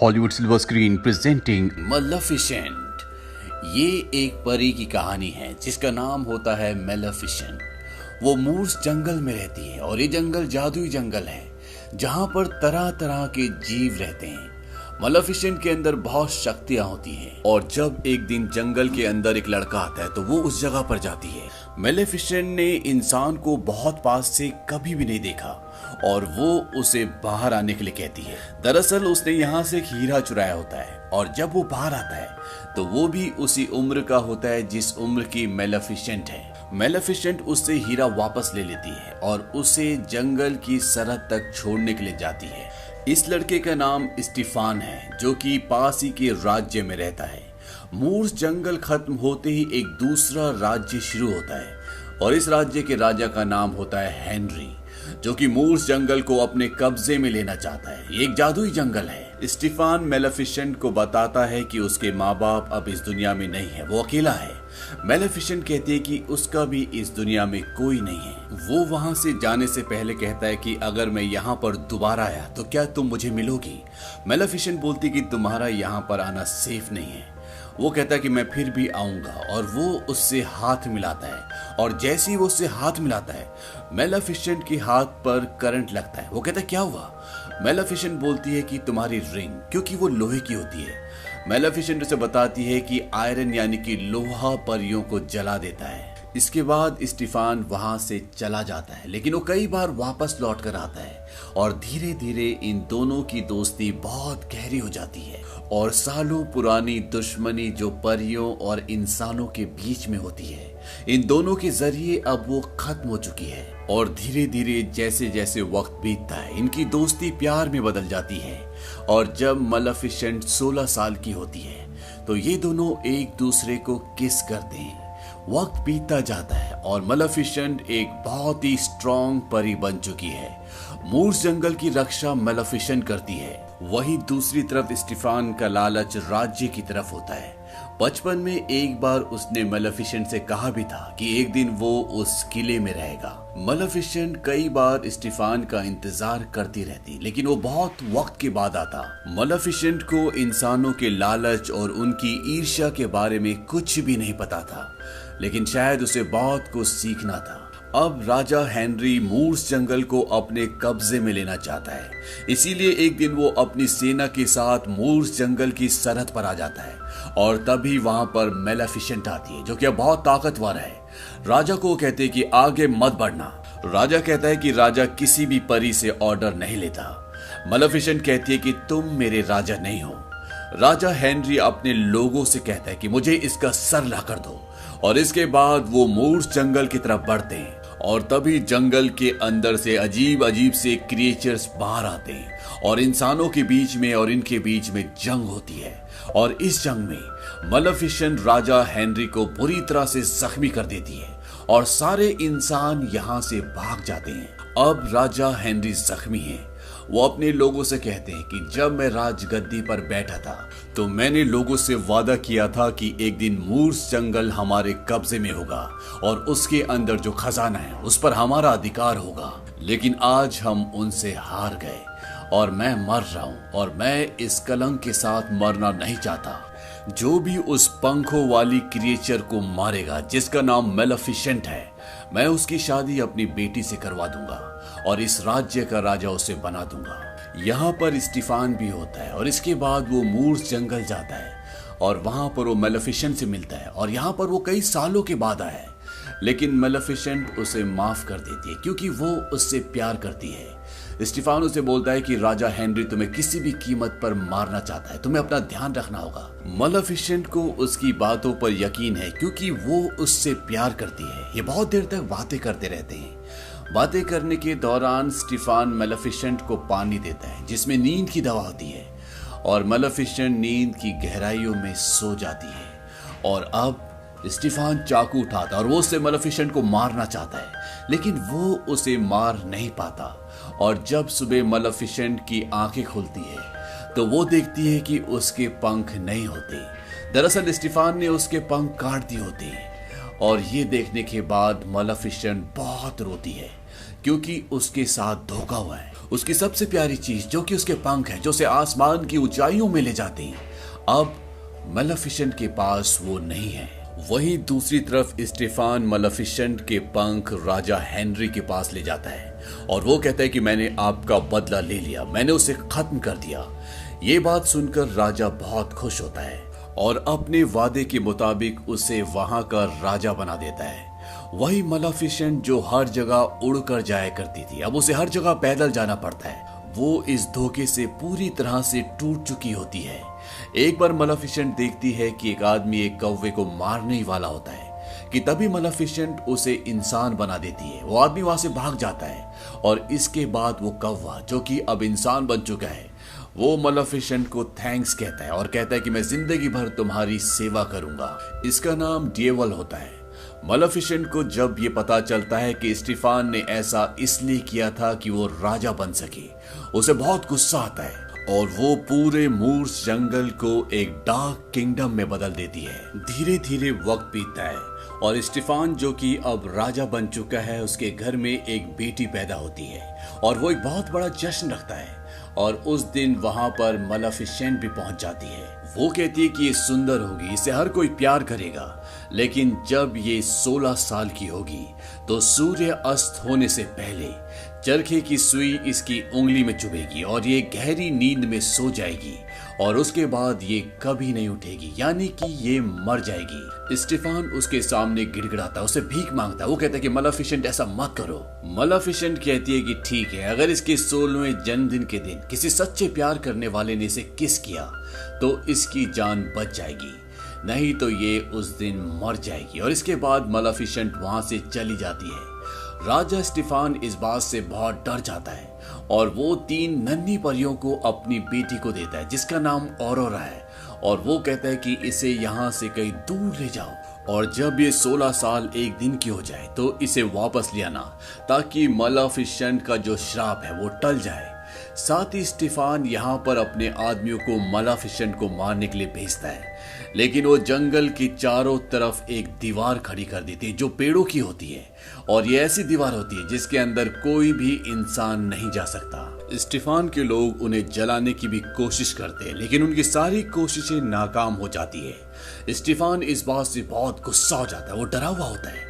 Hollywood silver screen presenting Maleficent. ये एक परी की कहानी है जिसका नाम होता है मेलेफिसेंट। वो मूर्स जंगल में रहती है और ये जंगल जादुई जंगल है जहाँ पर तरह तरह के जीव रहते हैं। मेलेफिसेंट के अंदर बहुत शक्तियां होती हैं और जब एक दिन जंगल के अंदर एक लड़का आता है तो वो उस जगह पर जाती है। मेलेफिसेंट ने इंसान को बहुत पास से कभी भी नहीं देखा और वो उसे बाहर आने के लिए कहती है। दरअसल उसने यहाँ से एक हीरा चुराया होता है और जब वो बाहर आता है तो वो भी उसी उम्र का होता है जिस उम्र की मेलेफिसेंट है। मेलेफिसेंट उससे हीरा वापस ले लेती है और उसे जंगल की सरहद तक छोड़ने के लिए जाती है। इस लड़के का नाम स्टीफान है जो कि पास ही के राज्य में रहता है। मूर्स जंगल खत्म होते ही एक दूसरा राज्य शुरू होता है और इस राज्य के राजा का नाम होता है हेनरी, जो कि मूर्स जंगल को अपने कब्जे में लेना चाहता है। ये एक जादुई जंगल है। स्टीफान मेलेफिसेंट को बताता है कि उसके माँ बाप अब इस दुनिया में नहीं है, वो अकेला है। मेलेफिसेंट कहती है कि उसका भी इस दुनिया में कोई नहीं है। वो वहां से जाने से पहले कहता है कि अगर मैं यहाँ पर दोबारा आया तो क्या तुम मुझे मिलोगी। मेलेफिसेंट बोलती कि तुम्हारा यहाँ पर आना सेफ नहीं है। वो कहता है कि मैं फिर भी आऊंगा और वो उससे हाथ मिलाता है और जैसे ही वो उससे हाथ मिलाता है मेलेफिसेंट के हाथ पर करंट लगता है। वो कहता है क्या हुआ। मेलेफिसेंट बोलती है कि तुम्हारी रिंग, क्योंकि वो लोहे की होती है। मेलेफिसेंट उसे बताती है कि आयरन यानी कि लोहा परियों को जला देता है। इसके बाद स्टीफान वहां से चला जाता है लेकिन वो कई बार वापस लौट कर आता है और धीरे धीरे इन दोनों की दोस्ती बहुत गहरी हो जाती है और सालों पुरानी दुश्मनी जो परियों और इंसानों के बीच में होती है इन दोनों के जरिए अब वो खत्म हो चुकी है। और धीरे धीरे जैसे जैसे वक्त बीतता है इनकी दोस्ती प्यार में बदल जाती है और जब मेलेफिसेंट 16 साल की होती है तो ये दोनों एक दूसरे को किस करते हैं। वक्त बीतता जाता है और मेलेफिसेंट एक बहुत ही स्ट्रॉन्ग परी बन चुकी है। मूर्स जंगल की रक्षा मेलेफिसेंट करती है। वहीं दूसरी तरफ स्टीफान का लालच राज्य की तरफ होता है। बचपन में एक बार उसने मेलेफिसेंट से कहा भी था कि एक दिन वो उस किले में रहेगा। मेलेफिसेंट कई बार स्टीफान का इंतजार करती रहती लेकिन वो बहुत वक्त के बाद आता। मेलेफिसेंट को इंसानों के लालच और उनकी ईर्ष्या के बारे में कुछ भी नहीं पता था लेकिन शायद उसे बहुत कुछ सीखना था। अब राजा हेनरी मूर्स जंगल को अपने कब्जे में लेना चाहता है, इसीलिए एक दिन वो अपनी सेना के साथ मूर्स जंगल की सरहद पर आ जाता है और तभी वहां पर मेलेफिसेंट आती है जो कि बहुत ताकतवर है। राजा को कहते कि आगे मत बढ़ना। राजा कहता है कि राजा किसी भी परी से ऑर्डर नहीं लेता। मेलेफिसेंट कहती है कि तुम मेरे राजा नहीं हो। राजा हेनरी अपने लोगों से कहता है कि मुझे इसका सर ला कर दो और इसके बाद वो मूर्स जंगल की तरफ बढ़ते हैं और तभी जंगल के अंदर से अजीब अजीब से क्रिएचर्स बाहर आते हैं और इंसानों के बीच में और इनके बीच में जंग होती है और इस जंग में मेलेफिसेंट राजा हेनरी को बुरी तरह से जख्मी कर देती है और सारे इंसान यहाँ से भाग जाते हैं। अब राजा हेनरी जख्मी है। वो अपने लोगों से कहते हैं कि जब मैं राजगद्दी पर बैठा था तो मैंने लोगों से वादा किया था कि एक दिन मूर्स जंगल हमारे कब्जे में होगा और उसके अंदर जो खजाना है उस पर हमारा अधिकार होगा, लेकिन आज हम उनसे हार गए और मैं मर रहा हूं और मैं इस कलंक के साथ मरना नहीं चाहता। जो भी उस पंखों वाली क्रिएचर को मारेगा जिसका नाम मेलेफिसेंट है, मैं उसकी शादी अपनी बेटी से करवा दूंगा और इस राज्य का राजा उसे बना दूंगा। यहाँ पर स्टीफान भी होता है और इसके बाद वो मूर्स जंगल जाता है और वहां पर वो मेलेफिसेंट से मिलता है और यहाँ पर वो कई सालों के बाद आया है लेकिन मेलेफिसेंट उसे माफ कर देती है क्योंकि वो उससे प्यार करती है। स्टीफान उसे बोलता है कि राजा हेनरी तुम्हें किसी भी कीमत पर मारना चाहता है, तुम्हें अपना ध्यान रखना होगा। मेलेफिसेंट को उसकी बातों पर यकीन है क्योंकि वो उससे प्यार करती है। ये बहुत देर तक बातें करते रहते हैं। बातें करने के दौरान स्टीफान मेलेफिसेंट को पानी देता है जिसमें नींद की दवा होती है और मेलेफिसेंट नींद की गहराइयों में सो जाती है। और अब स्टीफान चाकू उठाता है और वो उससे मेलेफिसेंट को मारना चाहता है लेकिन वो उसे मार नहीं पाता। और जब सुबह मेलेफिसेंट की आंखें खुलती है तो वो देखती है कि उसके पंख नहीं होते। दरअसल स्टीफान ने उसके पंख काट दिए होते हैं और ये देखने के बाद मेलेफिसेंट बहुत रोती है क्योंकि उसके साथ धोखा हुआ है। उसकी सबसे प्यारी चीज जो कि उसके पंख है, जो उसे आसमान की ऊंचाइयों में ले जाते हैं, अब मेलेफिसेंट के पास वो नहीं है। वहीं दूसरी तरफ स्टेफान मेलेफिसेंट के पंख राजा हेनरी के पास ले जाता है और वो कहता है कि मैंने आपका बदला ले लिया, मैंने उसे खत्म कर दिया। ये बात सुनकर राजा बहुत खुश होता है और अपने वादे के मुताबिक उसे वहां का राजा बना देता है। वही मेलेफिसेंट जो हर जगह उड़कर जाया करती थी, अब उसे हर जगह पैदल जाना पड़ता है। वो इस धोखे से पूरी तरह से टूट चुकी होती है। एक बार मेलेफिसेंट देखती है कि एक आदमी एक कौवे को मारने ही वाला होता है कि तभी मेलेफिसेंट उसे इंसान बना देती है। वो आदमी वहां से भाग जाता है और इसके बाद वो कौवा जो कि अब इंसान बन चुका है, वो मेलेफिसेंट को थैंक्स कहता है और कहता है कि मैं जिंदगी भर तुम्हारी सेवा करूंगा। इसका नाम डेवल होता है। मेलेफिसेंट को जब ये पता चलता है कि स्टेफान ने ऐसा इसलिए किया था कि वो राजा बन सके, उसे बहुत गुस्सा आता है और वो पूरे मूर्स जंगल को एक डार्क किंगडम में बदल देती है। धीरे धीरे वक्त बीतता है और स्टेफान जो कि अब राजा बन चुका है, उसके घर में एक बेटी पैदा होती है और वो एक बहुत बड़ा जश्न रखता है और उस दिन वहां पर मेलेफिसेंट भी पहुंच जाती है। वो कहती है कि ये सुंदर होगी, इसे हर कोई प्यार करेगा, लेकिन जब ये 16 साल की होगी तो सूर्य अस्त होने से पहले चरखे की सुई इसकी उंगली में चुभेगी और ये गहरी नींद में सो जाएगी और उसके बाद ये कभी नहीं उठेगी, यानी कि ये मर जाएगी। स्टेफान उसके सामने गिड़गिड़ाता है, उसे भीख मांगता है। वो कहता है कि मेलेफिसेंट ऐसा मत करो। मेलेफिसेंट कहती है कि ठीक है, अगर इसके 16वें जन्मदिन के दिन किसी सच्चे प्यार करने वाले ने इसे किस किया तो इसकी जान बच जाएगी, नहीं तो ये उस दिन मर जाएगी। और इसके बाद मेलेफिसेंट वहां से चली जाती है। राजा स्टेफान इस बात से बहुत डर जाता है और वो 3 नन्ही परियों को अपनी बेटी को देता है जिसका नाम ऑरोरा है और वो कहता है कि इसे यहाँ से कहीं दूर ले जाओ और जब ये 16 साल एक दिन की हो जाए तो इसे वापस ले आना ताकि मेलेफिसेंट का जो श्राप है वो टल जाए। साथ ही स्टेफान यहाँ पर अपने आदमियों को मेलेफिसेंट को मारने के लिए भेजता है, लेकिन वो जंगल की चारों तरफ एक दीवार खड़ी कर देती है जो पेड़ों की होती है और ये ऐसी दीवार होती है जिसके अंदर कोई भी इंसान नहीं जा सकता। स्टेफान के लोग उन्हें जलाने की भी कोशिश करते हैं, लेकिन उनकी सारी कोशिशें नाकाम हो जाती है। स्टेफान इस बात से बहुत गुस्सा हो जाता है, वो डरा हुआ होता है,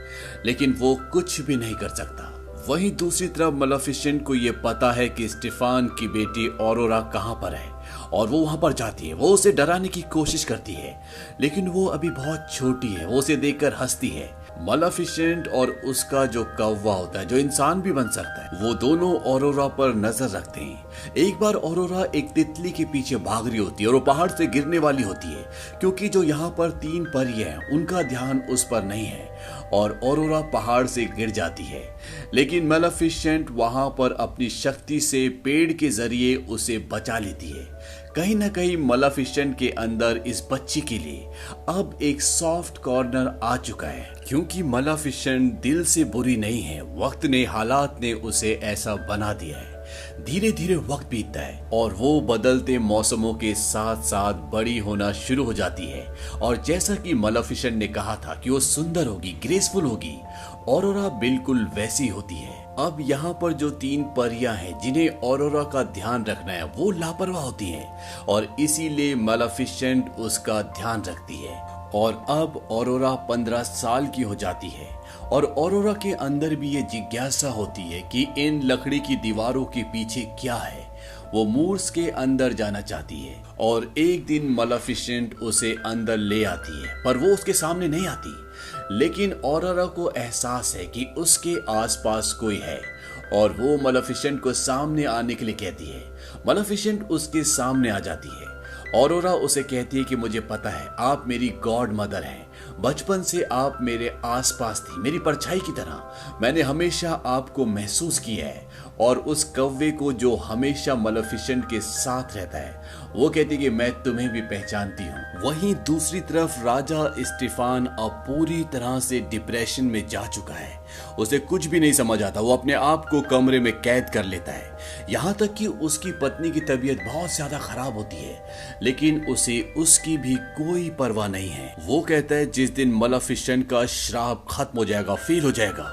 लेकिन वो कुछ भी नहीं कर सकता। वहीं दूसरी तरफ मेलेफिसेंट को यह पता है कि स्टेफान की बेटी ऑरोरा कहां पर है और वो वहां पर जाती है। वो उसे डराने की कोशिश करती है, लेकिन वो अभी बहुत छोटी है। वो उसे देखकर हंसती है। मेलेफिसेंट और उसका जो कौवा होता है जो इंसान भी बन सकता है, वो दोनों ऑरोरा पर नजर रखते हैं। एक बार ऑरोरा एक तितली के पीछे भाग रही होती है और वो पहाड़ से गिरने वाली होती है, क्योंकि जो यहाँ पर 3 परी हैं उनका ध्यान उस पर नहीं है और ऑरोरा पहाड़ से गिर जाती है। लेकिन मेलेफिसेंट वहां पर अपनी शक्ति से पेड़ के जरिए उसे बचा लेती है। कहीं ना कहीं मेलेफिसेंट के अंदर इस बच्ची के लिए अब एक सॉफ्ट कॉर्नर आ चुका है, क्योंकि मेलेफिसेंट दिल से बुरी नहीं है, वक्त ने, हालात ने उसे ऐसा बना दिया है। धीरे धीरे वक्त बीतता है और वो बदलते मौसमों के साथ साथ बड़ी होना शुरू हो जाती है और जैसा कि मेलेफिसेंट ने कहा था कि वो सुंदर होगी, ग्रेसफुल होगी, ऑरोरा बिल्कुल वैसी होती है। अब यहाँ पर जो 3 परियां हैं जिन्हें ऑरोरा का ध्यान रखना है, वो लापरवाह होती हैं और इसीलिए मेलेफिसेंट उसका ध्यान रखती है। और अब ऑरोरा 15 साल की हो जाती है और ऑरोरा के अंदर भी ये जिज्ञासा होती है कि इन लकड़ी की दीवारों के पीछे क्या है। वो मूर्स के अंदर जाना चाहती है और एक दिन मेलेफिसेंट उसे अंदर ले आती है, पर वो उसके सामने नहीं आती। लेकिन ऑरोरा को एहसास है कि उसके आसपास कोई है और वो मेलेफिसेंट को सामने आने के लिए कहती है। मेलेफिसेंट उसके सामने आ जाती है। ऑरोरा उसे कहती है कि मुझे पता है आप मेरी गॉड मदर हैं, बचपन से आप मेरे आसपास थी, मेरी परछाई की तरह। मैंने हमेशा आपको महसूस किया है और उस कौवे को जो हमेशा मेलेफिसेंट के साथ रहता है, वो कहती है कि मैं तुम्हें भी पहचानती हूँ। वहीं दूसरी तरफ राजा स्टेफान अब पूरी तरह से डिप्रेशन में जा चुका है, उसे कुछ भी नहीं समझ आता। वो अपने आप को कमरे में कैद कर लेता है। यहाँ तक कि उसकी पत्नी की तबीयत बहुत ज्यादा खराब होती है, लेकिन उसे उसकी भी कोई परवाह नहीं है। वो कहता है जिस दिन मलेफिसेंट का श्राप खत्म हो जाएगा, फेल हो जाएगा,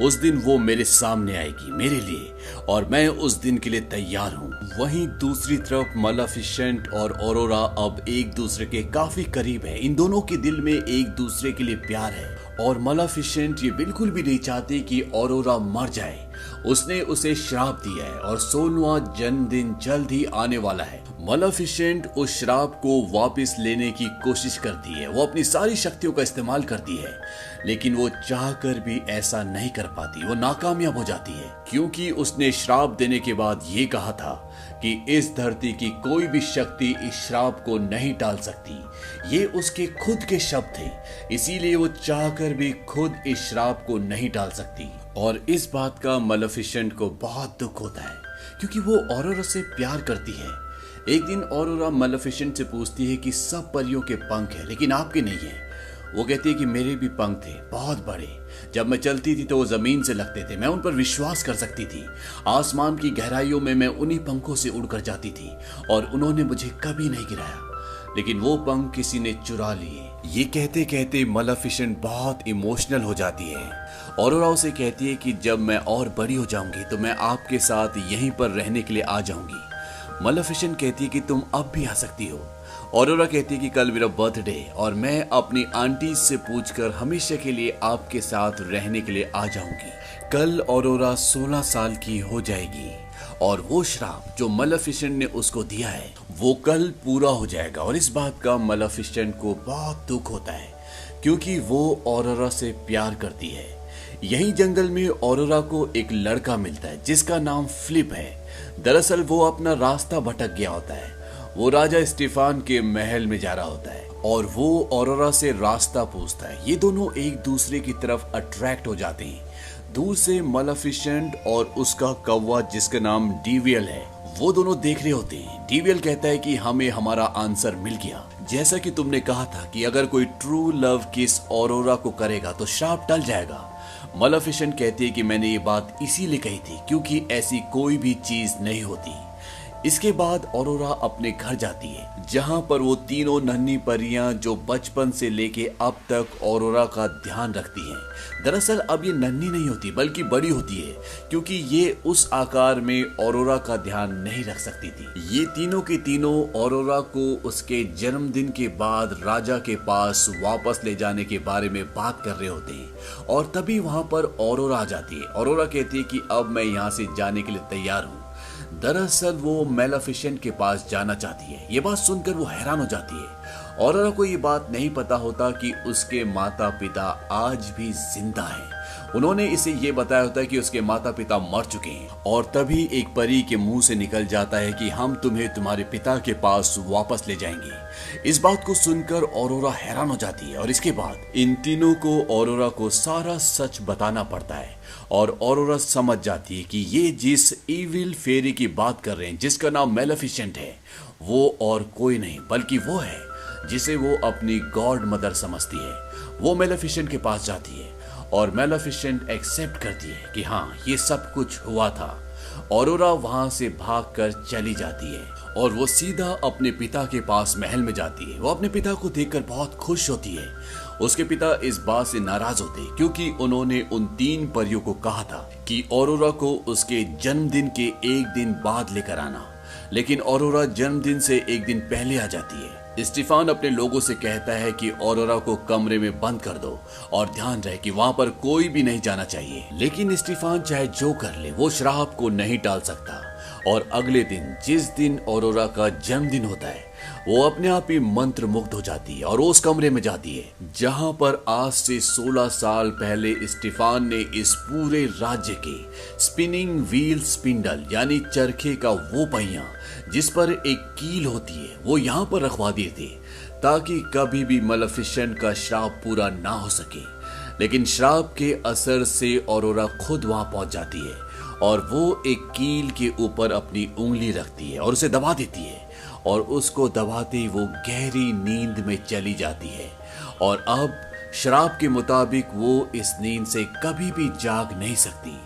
उस दिन वो मेरे सामने आएगी मेरे लिए, और मैं उस दिन के लिए तैयार हूँ। वहीं दूसरी तरफ मलेफिसेंट और ऑरोरा अब एक दूसरे के काफी करीब है। इन दोनों के दिल में एक दूसरे के लिए प्यार है, और मलेफिसेंट ये बिल्कुल भी नहीं चाहती कि ऑरोरा मर जाए। उसने उसे श्राप दिया है और 16वां जन्मदिन जल्द ही आने वाला है। मलेफिसेंट उस श्राप को वापस लेने की कोशिश करती है। वो अपनी सारी शक्तियों का इस्तेमाल करती है, लेकिन वो चाहकर भी ऐसा नहीं कर पाती। वो नाकामयाब हो जाती है, क्योंकि उसने श्राप देने के बाद ये कहा था कि इस धरती की कोई भी शक्ति इस श्राप को नहीं टाल सकती। ये उसके खुद के शब्द थे, इसीलिए वो चाहकर भी खुद इस श्राप को नहीं टाल सकती। और इस बात का मलेफिसेंट को बहुत दुख होता है, क्योंकि वो ऑरोरा से प्यार करती है। एक दिन ऑरोरा मलेफिसेंट से पूछती है कि सब परियों के पंख है, लेकिन आपके नहीं है। वो कहती है कि मेरे भी पंख थे, बहुत बड़े। जब मैं चलती थी तो वो जमीन से लगते थे, मैं उन पर विश्वास कर सकती थी। आसमान की गहराइयों में मैं उन्हीं पंखों से उड़कर जाती थी, और उन्होंने मुझे कभी नहीं गिराया, लेकिन वो पंख किसी ने चुरा लिए। ये कहते कहते मलेफिसेंट बहुत इमोशनल हो जाती है। ऑरोरा उसे कहती है कि जब मैं और बड़ी हो जाऊंगी तो मैं आपके साथ यहीं पर रहने के लिए आ जाऊंगी। मलेफिसेंट कहती है कि तुम अब भी आ सकती हो। ऑरोरा कहती है कि कल मेरा बर्थडे, और मैं अपनी आंटी से पूछकर हमेशा के लिए आपके साथ रहने के लिए आ जाऊंगी। कल ऑरोरा 16 साल की हो जाएगी, और वो श्राप जो मलेफिसेंट ने उसको दिया है वो कल पूरा हो जाएगा। और इस बात का मलेफिसेंट को बहुत दुख होता है, क्योंकि वो ऑरोरा से प्यार करती है। यही जंगल में ऑरोरा को एक लड़का मिलता है जिसका नाम फिलिप है। दरअसल वो अपना रास्ता भटक गया होता है। वो राजा स्टीफान के महल में जा रहा होता है, और वो ऑरोरा से रास्ता पूछता है। ये दोनों एक दूसरे की तरफ अट्रैक्ट हो जाते हैं। दूर से मलेफिसेंट और उसका कौवा जिसका नाम डीवियल है, वो दोनों देख रहे होते हैं। डीवियल कहता है कि हमें हमारा आंसर मिल गया। जैसा कि तुमने कहा था कि अगर कोई ट्रू लव किस ऑरोरा को करेगा तो श्राप टल जाएगा। मलेफिसेंट कहती है कि मैंने ये बात इसीलिए कही थी क्योंकि ऐसी कोई भी चीज नहीं होती। इसके बाद ऑरोरा अपने घर जाती है, जहां पर वो तीनों नन्ही परियां जो बचपन से लेके अब तक ऑरोरा का ध्यान रखती हैं। दरअसल अब ये नन्ही नहीं होती बल्कि बड़ी होती है, क्योंकि ये उस आकार में ऑरोरा का ध्यान नहीं रख सकती थी। ये तीनों के तीनों ऑरोरा को उसके जन्मदिन के बाद राजा के पास वापस ले जाने के बारे में बात कर रहे होते हैं, और तभी वहां पर ऑरोरा आ जाती है। ऑरोरा कहती है कि अब मैं यहाँ से जाने के लिए तैयार हूँ। दरअसल वो मलेफिसेंट के पास जाना चाहती है। ये बात सुनकर वो हैरान हो जाती है। ऑरोरा को ये बात नहीं पता होता कि उसके माता पिता आज भी जिंदा हैं। उन्होंने इसे ये बताया होता है कि उसके माता पिता मर चुके हैं, और तभी एक परी के मुंह से निकल जाता है कि हम तुम्हें तुम्हारे पिता के पास वापस ले जाएंगे। इस बात को सुनकर ऑरोरा हैरान हो जाती है, और इसके बाद इन तीनों को ऑरोरा को सारा सच बताना पड़ता है। और ऑरोरा समझ जाती है कि ये जिस इविल फेरी की बात कर रहे हैं जिसका नाम मलेफिसेंट है, वो और कोई नहीं बल्कि वो है जिसे वो अपनी गॉड मदर समझती है। वो मलेफिसेंट के पास जाती है, और मलेफिसेंट एक्सेप्ट करती है कि हाँ ये सब कुछ हुआ था। ऑरोरा वहां से भागकर चली जाती है, और वो सीधा अपने पिता के पास महल में जाती है। वो अपने पिता को देखकर बहुत खुश होती है। उसके पिता इस बात से नाराज होते क्योंकि उन्होंने उन तीन परियों को कहा था कि ऑरोरा को उसके जन्मदिन के एक दिन बाद लेकर आना, लेकिन ऑरोरा जन्मदिन से एक दिन पहले आ जाती है। स्टीफान अपने लोगों से कहता है कि ऑरोरा को कमरे में बंद कर दो, और ध्यान रहे कि वहां पर कोई भी नहीं जाना चाहिए। लेकिन स्टीफान चाहे जो कर ले वो श्राप को नहीं टाल सकता। और अगले दिन जिस दिन ऑरोरा का जन्मदिन होता है, वो अपने आप ही मंत्र मुग्ध हो जाती है और उस कमरे में जाती है जहां पर आज से 16 साल पहले स्टीफान ने इस पूरे राज्य के स्पिनिंग व्हील स्पिंडल यानी चरखे का वो पहिया जिस पर एक कील होती है वो यहाँ पर रखवा दिए थे, ताकि कभी भी मलेफिसेंट का श्राप पूरा ना हो सके। लेकिन श्राप के असर से ऑरोरा खुद वहां पहुंच जाती है, और वो एक कील के ऊपर अपनी उंगली रखती है और उसे दबा देती है, और उसको दबाते ही वो गहरी नींद में चली जाती है। और अब शराब के मुताबिक वो इस नींद से कभी भी जाग नहीं सकती।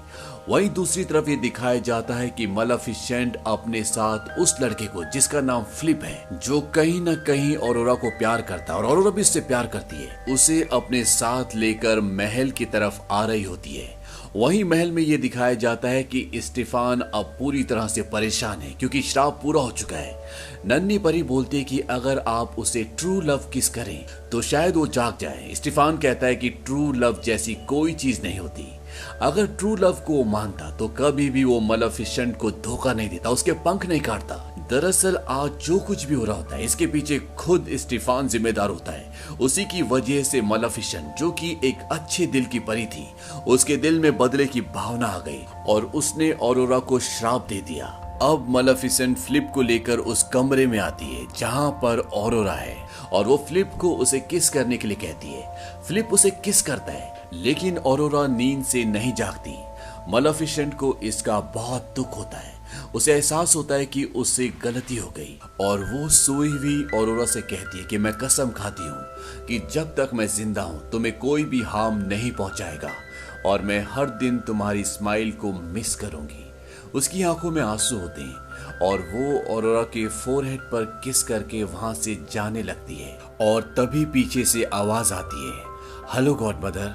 वहीं दूसरी तरफ ये दिखाया जाता है कि मेलेफिसेंट अपने साथ उस लड़के को, जिसका नाम फिलिप है, जो कहीं न कहीं ऑरोरा को प्यार करता है और ऑरोरा भी उससे प्यार करती है, उसे अपने साथ लेकर महल की तरफ आ रही होती है। वहीं महल में ये दिखाया जाता है कि स्टीफान अब पूरी तरह से परेशान है क्योंकि श्राप पूरा हो चुका है। नन्ही परी बोलती है कि अगर आप उसे ट्रू लव किस करें तो शायद वो जाग जाए। स्टीफान कहता है कि ट्रू लव जैसी कोई चीज नहीं होती। अगर ट्रू लव को मानता तो कभी भी वो मेलेफिसेंट को धोखा नहीं देता, उसके पंख नहीं काटता। दरअसल आज जो कुछ भी हो रहा होता है इसके पीछे खुद स्टीफान जिम्मेदार होता है। उसी की वजह से मेलेफिसेंट, जो कि एक अच्छे दिल की परी थी, उसके दिल में बदले की भावना आ गई और उसने ऑरोरा को श्राप दे दिया। अब मेलेफिसेंट फिलिप को लेकर उस कमरे में आती है जहां पर ऑरोरा है और वो फिलिप को उसे किस करने के लिए कहती है। फिलिप उसे किस करता है लेकिन ऑरोरा नींद से नहीं जागती। मेलेफिसेंट को इसका बहुत दुख होता है। उसे एहसास होता है कि उससे गलती हो गई और वो सोई हुई ऑरोरा से कहती है कि मैं कसम खाती हूँ कि जब तक मैं जिंदा हूँ तुम्हें कोई भी हार्म नहीं पहुंचाएगा और मैं हर दिन तुम्हारी स्माइल को मिस करूंगी। उसकी आंखों में आंसू होते हैं और वो ऑरोरा के फोरहेड पर किस करके वहां से जाने लगती है और तभी पीछे से आवाज आती है, हेलो गॉड मदर।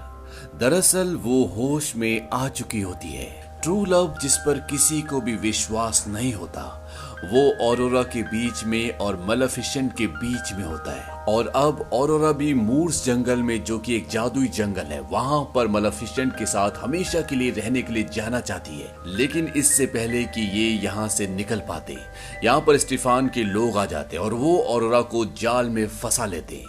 दरअसल वो होश में आ चुकी होती है। ट्रू लव जिस पर किसी को भी विश्वास नहीं होता वो ऑरोरा के बीच में और मेलेफिसेंट के बीच में होता है। और अब ऑरोरा भी मूर्स जंगल में, जो कि एक जादुई जंगल है, वहां पर मेलेफिसेंट के साथ हमेशा के लिए रहने के लिए जाना चाहती है। लेकिन इससे पहले कि ये यहाँ से निकल पाते, यहाँ पर स्टीफान के लोग आ जाते और वो ऑरोरा को जाल में फंसा लेते।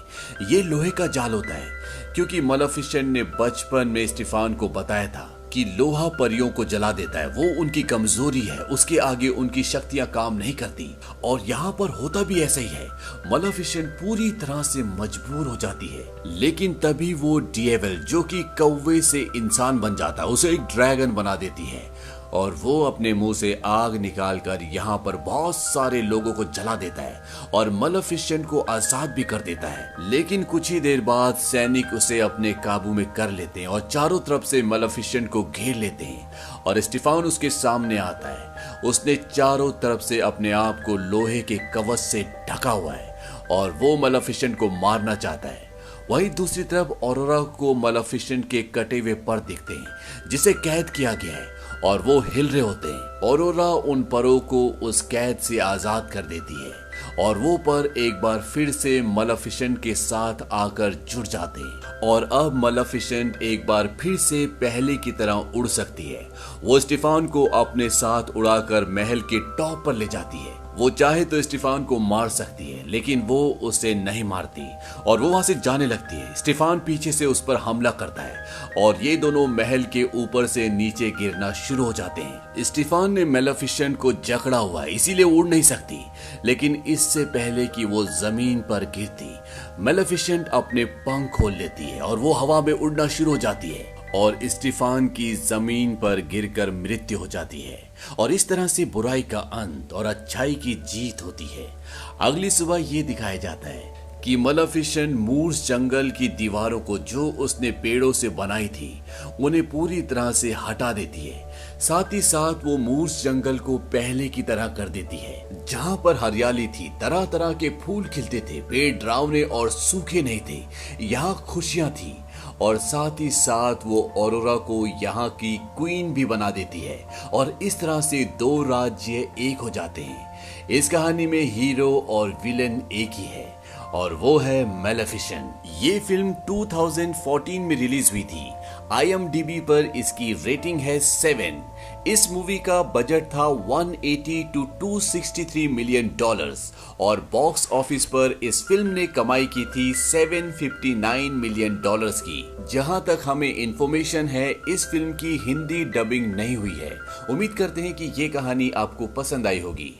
ये लोहे का जाल होता है क्योंकि मेलेफिसेंट ने बचपन में स्टीफान को बताया था कि लोहा परियों को जला देता है, वो उनकी कमजोरी है, उसके आगे उनकी शक्तियां काम नहीं करती। और यहाँ पर होता भी ऐसा ही है। मेलेफिसेंट पूरी तरह से मजबूर हो जाती है लेकिन तभी वो डिएविल, जो कि कौवे से इंसान बन जाता है, उसे एक ड्रैगन बना देती है और वो अपने मुंह से आग निकालकर यहाँ पर बहुत सारे लोगों को जला देता है और मेलेफिसेंट को आजाद भी कर देता है। लेकिन कुछ ही देर बाद सैनिक उसे अपने काबू में कर लेते हैं और चारों तरफ से मेलेफिसेंट को घेर लेते हैं और स्टीफान उसके सामने आता है। उसने चारों तरफ से अपने आप को लोहे के कवच से ढका हुआ है और वो मेलेफिसेंट को मारना चाहता है। वहीं दूसरी तरफ ऑरोरा को मेलेफिसेंट के कटे हुए पर दिखते हैं जिसे कैद किया गया है और वो हिल रहे होते हैं। ऑरोरा उन परों को उस कैद से आजाद कर देती है और वो पर एक बार फिर से मेलेफिसेंट के साथ आकर जुड़ जाते हैं और अब मेलेफिसेंट एक बार फिर से पहले की तरह उड़ सकती है। वो स्टीफान को अपने साथ उड़ाकर महल के टॉप पर ले जाती है। वो चाहे तो स्टीफान को मार सकती है लेकिन वो उसे नहीं मारती और वो वहां से जाने लगती है। स्टीफान पीछे से उस पर हमला करता है और ये दोनों महल के ऊपर से नीचे गिरना शुरू हो जाते हैं। स्टीफान ने मेलेफिसेंट को जकड़ा हुआ है इसीलिए उड़ नहीं सकती, लेकिन इससे पहले कि वो जमीन पर गिरती मेलेफिसेंट अपने पंख खोल लेती है और वो हवा में उड़ना शुरू हो जाती है और स्टीफान की जमीन पर गिरकर मृत्यु हो जाती है। और इस तरह से बुराई का अंत और अच्छाई की जीत होती है। अगली सुबह ये दिखाया जाता है कि मेलेफिसेंट मूर्स जंगल की दीवारों को, जो उसने पेड़ों से बनाई थी, उन्हें पूरी तरह से हटा देती है। साथ ही साथ वो मूर्स जंगल को पहले की तरह कर देती है, जहां पर हरियाली थी, तरह तरह के फूल खिलते थे, पेड़ डरावने और सूखे नहीं थे, यहाँ खुशियां थी। और साथ ही साथ वो ऑरोरा को यहाँ की क्वीन भी बना देती है और इस तरह से दो राज्य एक हो जाते हैं। इस कहानी में हीरो और विलेन एक ही है और वो है मेलेफिसेंट। ये फिल्म 2014 में रिलीज हुई थी। IMDb पर इसकी रेटिंग है 7। इस मूवी का बजट था 180 to 263 मिलियन डॉलर्स और बॉक्स ऑफिस पर इस फिल्म ने कमाई की थी 759 मिलियन डॉलर्स की। जहां तक हमें इंफॉर्मेशन है, इस फिल्म की हिंदी डबिंग नहीं हुई है। उम्मीद करते हैं कि ये कहानी आपको पसंद आई होगी।